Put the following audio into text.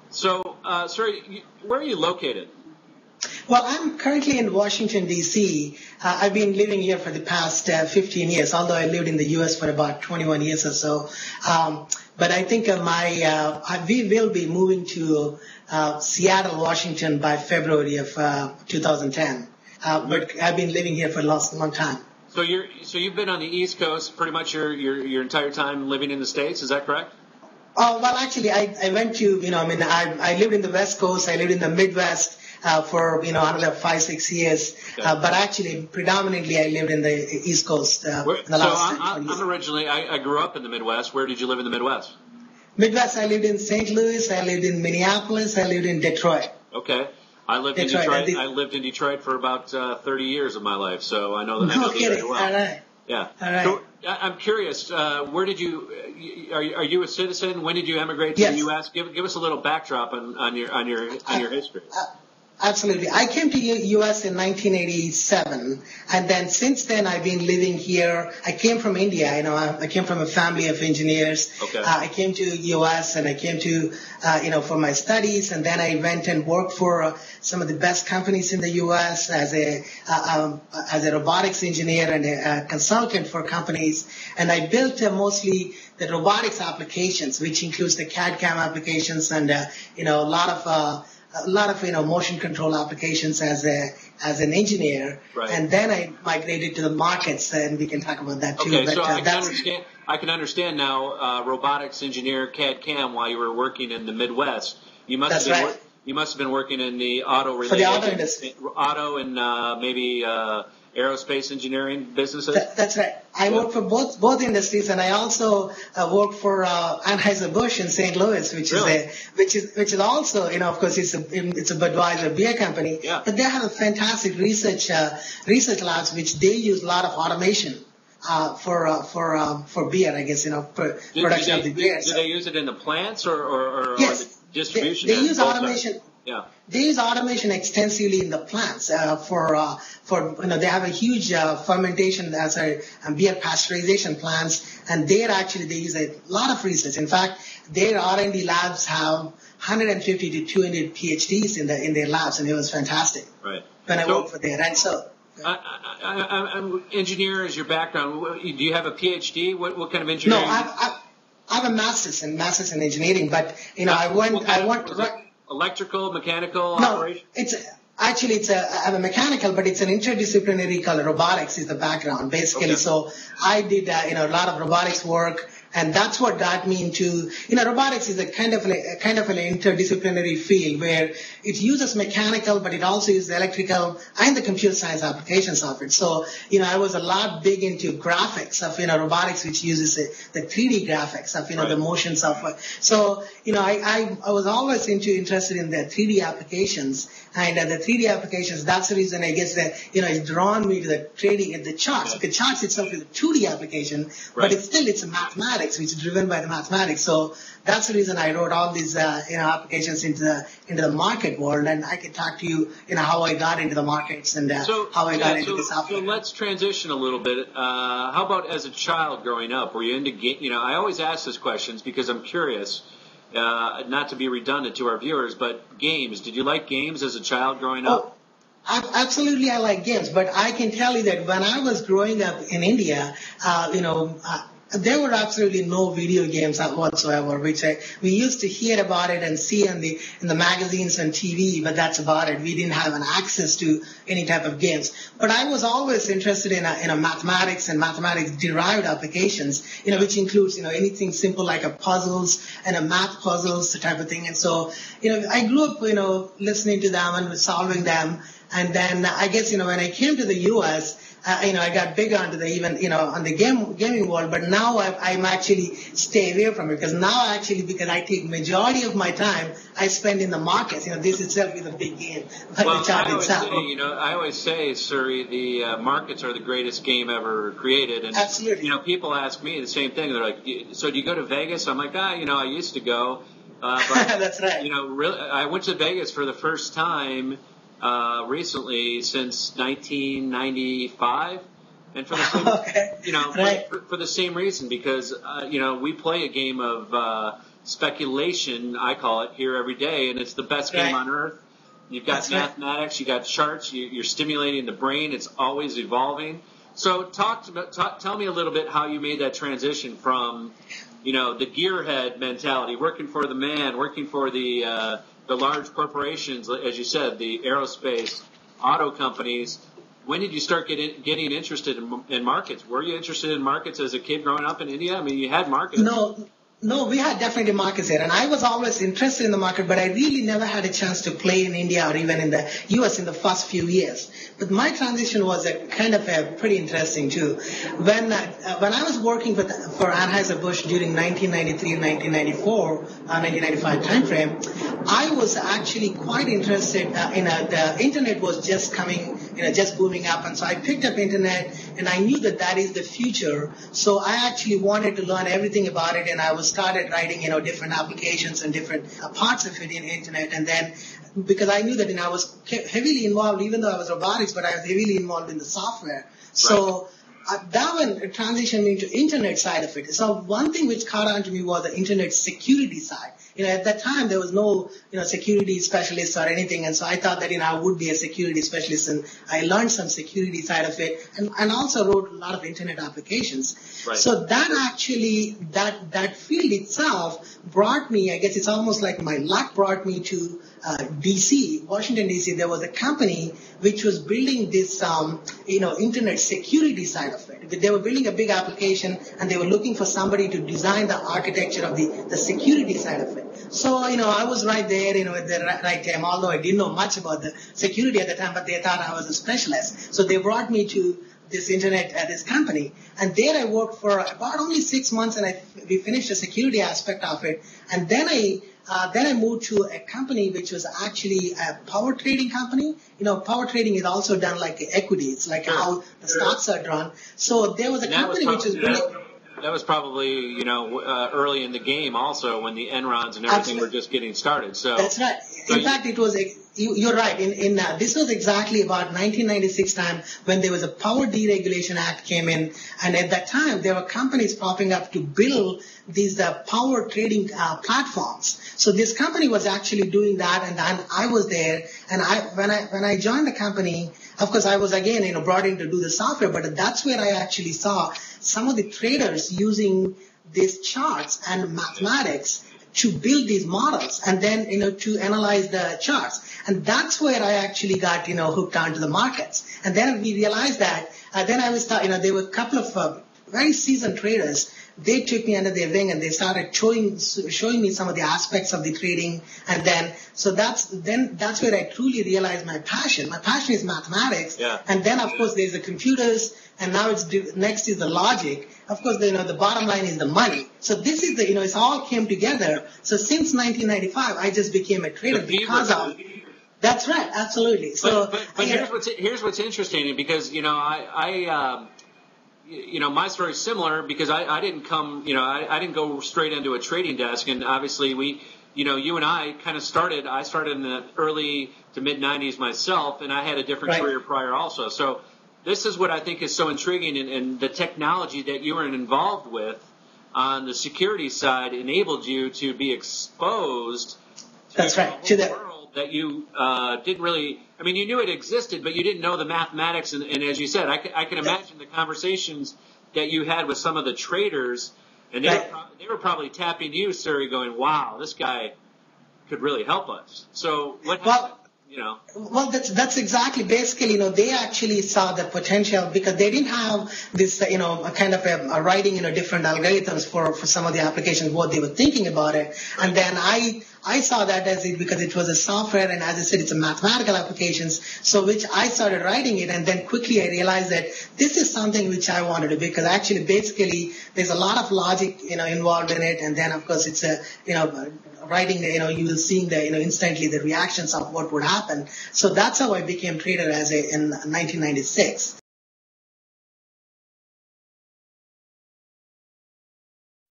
So, sorry, where are you located? Well, I'm currently in Washington, D.C. I've been living here for the past 15 years, although I lived in the U.S. for about 21 years or so. But I think we will be moving to Seattle, Washington by February of 2010. But I've been living here for a long time. So you've been on the East Coast pretty much your entire time living in the States, is that correct? Oh, well, actually, I went to, I lived in the West Coast, I lived in the Midwest for, another 5-6 years. Okay. But actually, predominantly, I lived in the East Coast in the last 20 years. I'm originally, I grew up in the Midwest. Where did you live in the Midwest? Midwest, I lived in St. Louis, I lived in Minneapolis, I lived in Detroit. Okay. I lived in Detroit. I lived in Detroit for about 30 years of my life, so I know that very well. All right. Yeah. All right. So, I'm curious. Where did you? Are you a citizen? When did you emigrate to the U.S.? Give us a little backdrop on your history. Absolutely. I came to U.S. in 1987, and then since then I've been living here. I came from India. I came from a family of engineers. Okay. I came to U.S. and I came to, for my studies, and then I went and worked for some of the best companies in the U.S. as a robotics engineer and a consultant for companies, and I built mostly the robotics applications, which includes the CAD/CAM applications and a lot of motion control applications as an engineer, right. And then I migrated to the markets, and we can talk about that too. Okay, so I can understand now. Robotics engineer, CAD/CAM, while you were working in the Midwest, you must have been working in the auto-related, for the auto industry, auto and maybe aerospace engineering businesses. That's right. I work for both industries, and I also work for Anheuser-Busch in St. Louis, which is also, of course, it's a Budweiser beer company. Yeah. But they have a fantastic research labs, which they use a lot of automation for beer, I guess, for production of the beer. Do they use it in the plants or yes, the distribution? They use automation. Yeah. They use automation extensively in the plants they have a huge fermentation and beer pasteurization plants, and they use a lot of research. In fact, their R&D labs have 150 to 200 PhDs in their labs, and it was fantastic. Right. When I worked for there, and so. I'm engineer is your background. Do you have a PhD? What kind of engineering? No, I have a master's in engineering, but I went. Electrical, mechanical, operation? I'm a mechanical, but it's an interdisciplinary called robotics is the background, basically. Okay. So I did, a lot of robotics work, and that's what got me into, robotics is a kind of an interdisciplinary field where it uses mechanical, but it also uses electrical and the computer science applications of it. So, I was a lot big into graphics of, robotics, which uses the 3D graphics of, right. the motion software. So, I was always interested in the 3D applications. And the 3D applications, that's the reason I guess that, it's drawn me to the charts. Okay. The charts itself is a 2D application, right. But it's a mathematics, which is driven by the mathematics. So that's the reason I wrote all these, applications into the market world. And I can talk to you, how I got into the markets and how I got into this software. So let's transition a little bit. How about as a child growing up? Were you into I always ask these questions because I'm curious. Not to be redundant to our viewers, but games. Did you like games as a child growing up? Absolutely, I like games. But I can tell you that when I was growing up in India, there were absolutely no video games whatsoever, which we used to hear about it and see in the magazines and TV, but that's about it. We didn't have an access to any type of games. But I was always interested in mathematics and mathematics-derived applications, which includes, anything simple like a puzzles and a math puzzles type of thing. And so, I grew up, listening to them and solving them. And then I guess, when I came to the U.S., I got big onto on the gaming world, but now I'm actually stay away from it because I take majority of my time I spend in the markets. This itself is a big game. Well, I always say, Suri, the markets are the greatest game ever created. And, absolutely. People ask me the same thing. They're like, so do you go to Vegas? I'm like, I used to go. But, that's right. Really, I went to Vegas for the first time recently since 1995, and for the same, okay. for the same reason because we play a game of speculation, I call it, here every day, and it's the best game on earth. You've got mathematics, you got charts, you're stimulating the brain. It's always evolving. So tell me a little bit how you made that transition from, the gearhead mentality, working for the man, working for the large corporations, as you said, the aerospace, auto companies. When did you start getting interested in markets? Were you interested in markets as a kid growing up in India? I mean, you had markets. No, we had definitely markets there, and I was always interested in the market, but I really never had a chance to play in India or even in the U.S. in the first few years. But my transition was pretty interesting too. When I was working for Anheuser-Busch during 1993 and 1995 timeframe, I was actually quite interested. The internet was just coming, just booming up, and so I picked up internet, and I knew that is the future. So I actually wanted to learn everything about it, and I started writing, different applications and different parts of it in the internet. And then because I knew that I was heavily involved, even though I was robotics, but I was heavily involved in the software. So that one transitioned me to internet side of it. So one thing which caught on to me was the internet security side. At that time there was no, security specialist or anything, and so I thought that, I would be a security specialist, and I learned some security side of it, and also wrote a lot of internet applications. Right. So that actually, that field itself brought me, I guess it's almost like my luck brought me to DC, Washington DC. There was a company which was building this, internet security side of it. They were building a big application, and they were looking for somebody to design the architecture of the security side of it. So, I was right there, at the right time, although I didn't know much about the security at the time, but they thought I was a specialist. So they brought me to this internet at this company, and there I worked for about only 6 months, and we finished the security aspect of it. And then I moved to a company which was actually a power trading company. Power trading is also done like equities, like how the stocks are drawn. So there was a company which was that was probably, early in the game also, when the Enrons and everything were just getting started. So that's right. In fact, it was you're right. This was exactly about 1996 time when there was a Power Deregulation Act came in, and at that time there were companies popping up to build these power trading platforms. So this company was actually doing that, and I was there. And when I joined the company, of course I was again brought in to do the software, but that's where I actually saw some of the traders using these charts and mathematics to build these models, and then to analyze the charts. And that's where I actually got hooked onto the markets. And then we realized that then I was there were a couple of very seasoned traders. They took me under their wing, and they started showing me some of the aspects of the trading. And then that's where I truly realized my passion. My passion is mathematics. Yeah. And then of course there's the computers, and now next is the logic. Of course, the bottom line is the money. So this is it's all came together. So since 1995, I just became a trader because of. That's right, absolutely. So, but here's what's interesting, because my story is similar, because I didn't come, I didn't go straight into a trading desk, and obviously you and I kind of started. I started in the early to mid 90s myself, and I had a different career prior also. So this is what I think is so intriguing, and the technology that you were involved with on the security side enabled you to be exposed to the world that you didn't really. I mean, you knew it existed, but you didn't know the mathematics. And as you said, I can imagine the conversations that you had with some of the traders, and they were probably tapping you, Suri, going, "Wow, this guy could really help us." So what happened? Well, that's exactly, basically, they actually saw the potential, because they didn't have this, a kind of a writing, different algorithms for some of the applications, what they were thinking about it. Right. And then I saw that because it was a software, and as I said, it's a mathematical applications, so which I started writing it, and then quickly I realized that this is something which I wanted to do, because actually, basically, there's a lot of logic, involved in it, and then of course it's a, writing, you will seeing the, instantly the reactions of what would happen. So that's how I became trader in 1996.